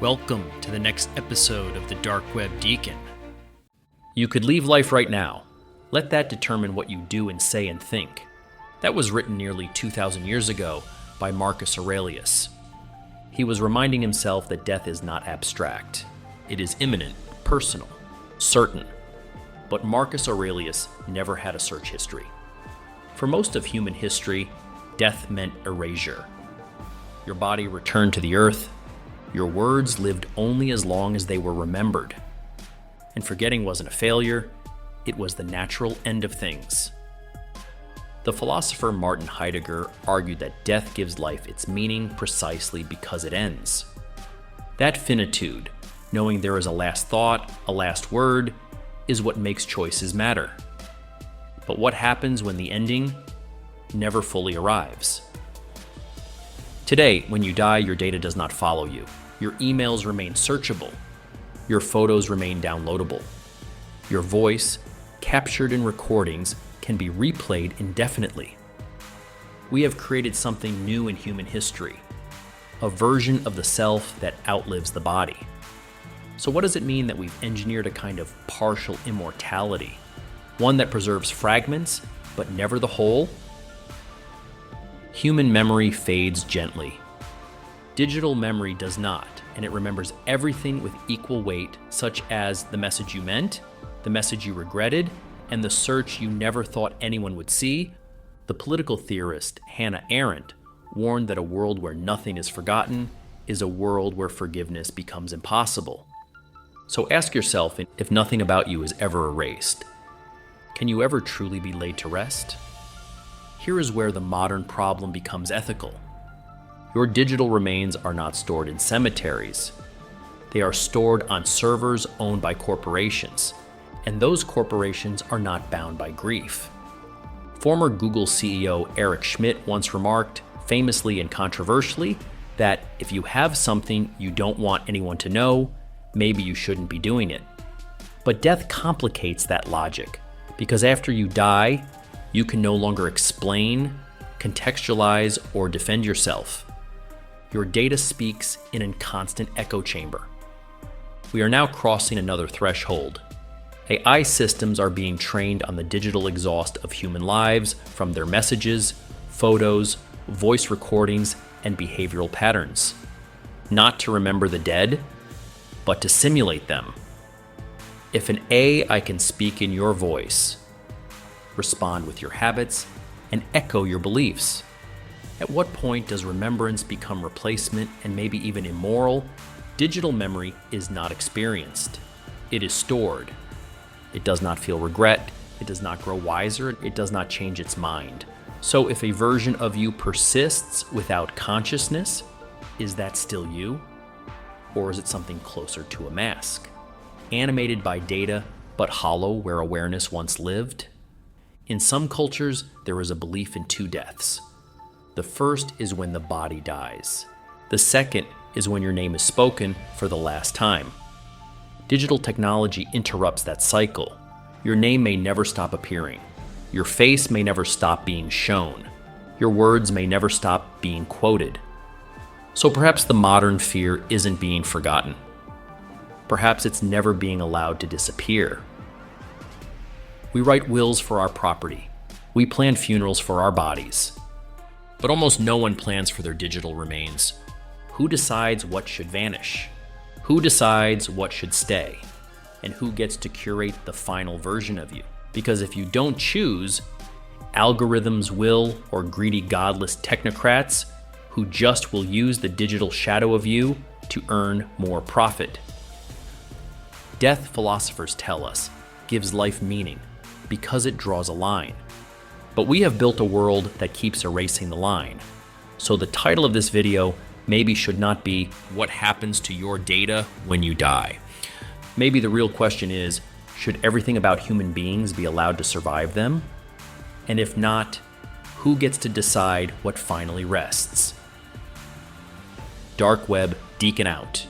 Welcome to the next episode of the Dark Web Deacon. You could leave life right now. Let that determine what you do and say and think. That was written nearly 2,000 years ago by Marcus Aurelius. He was reminding himself that death is not abstract. It is imminent, personal, certain. But Marcus Aurelius never had a search history. For most of human history, death meant erasure. Your body returned to the earth. Your words lived only as long as they were remembered. And forgetting wasn't a failure, it was the natural end of things. The philosopher Martin Heidegger argued that death gives life its meaning precisely because it ends. That finitude, knowing there is a last thought, a last word, is what makes choices matter. But what happens when the ending never fully arrives? Today, when you die, your data does not follow you. Your emails remain searchable. Your photos remain downloadable. Your voice, captured in recordings, can be replayed indefinitely. We have created something new in human history, a version of the self that outlives the body. So what does it mean that we've engineered a kind of partial immortality, one that preserves fragments, but never the whole? Human memory fades gently. Digital memory does not, and it remembers everything with equal weight, such as the message you meant, the message you regretted, and the search you never thought anyone would see. The political theorist Hannah Arendt warned that a world where nothing is forgotten is a world where forgiveness becomes impossible. So ask yourself if nothing about you is ever erased. Can you ever truly be laid to rest? Here is where the modern problem becomes ethical. Your digital remains are not stored in cemeteries. They are stored on servers owned by corporations, and those corporations are not bound by grief. Former Google CEO Eric Schmidt once remarked, famously and controversially, that if you have something you don't want anyone to know, maybe you shouldn't be doing it. But death complicates that logic, because after you die, you can no longer explain, contextualize, or defend yourself. Your data speaks in a constant echo chamber. We are now crossing another threshold. AI systems are being trained on the digital exhaust of human lives from their messages, photos, voice recordings, and behavioral patterns. Not to remember the dead, but to simulate them. If an AI can speak in your voice, respond with your habits, and echo your beliefs, at what point does remembrance become replacement and maybe even immoral? Digital memory is not experienced. It is stored. It does not feel regret. It does not grow wiser. It does not change its mind. So if a version of you persists without consciousness, is that still you? Or is it something closer to a mask? Animated by data, but hollow where awareness once lived? In some cultures, there is a belief in two deaths. The first is when the body dies. The second is when your name is spoken for the last time. Digital technology interrupts that cycle. Your name may never stop appearing. Your face may never stop being shown. Your words may never stop being quoted. So perhaps the modern fear isn't being forgotten. Perhaps it's never being allowed to disappear. We write wills for our property. We plan funerals for our bodies. But almost no one plans for their digital remains. Who decides what should vanish? Who decides what should stay? And who gets to curate the final version of you? Because if you don't choose, algorithms will, or greedy godless technocrats who just will use the digital shadow of you to earn more profit. Death, philosophers tell us, gives life meaning because it draws a line. But we have built a world that keeps erasing the line. So the title of this video maybe should not be what happens to your data when you die. Maybe the real question is, should everything about human beings be allowed to survive them? And if not, who gets to decide what finally rests? Dark Web Deacon out.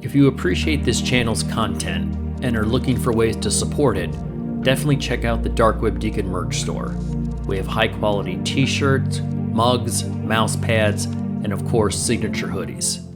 If you appreciate this channel's content and are looking for ways to support it, definitely check out the Dark Web Deacon merch store. We have high quality t-shirts, mugs, mouse pads, and of course signature hoodies.